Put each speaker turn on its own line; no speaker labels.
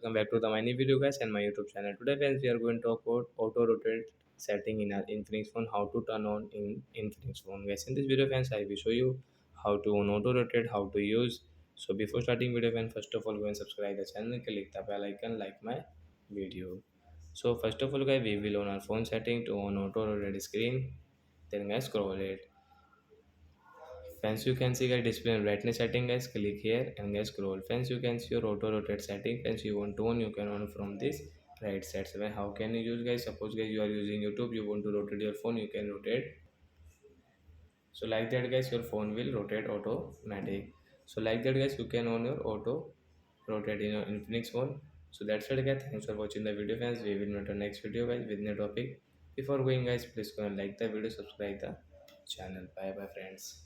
welcome back to the my new video guys and my YouTube channel. Today friends we are going to talk about auto rotate setting in our Infinix phone, how to turn on in Infinix phone guys. In this video friends I will show you how to on auto rotate, how to use. So before starting video friends, first of all go and subscribe the channel, click the bell icon, like my video. So first of all guys we will on our phone setting to on auto rotate screen, then guys scroll it. Friends, you can see guys display brightness setting guys, click here and guys scroll. Friends, you can see your auto rotate setting. Friends, you want to on, you can on from this right side. So how can you use guys? Suppose guys you are using YouTube, you want to rotate your phone, you can rotate. So like that guys your phone will rotate automatic. So like that guys you can on your auto rotate in your Infinix phone. So that's it guys. Thanks for watching the video friends. We will meet on next video guys with new topic. Before going guys, please go and like the video, subscribe the channel. Bye bye friends.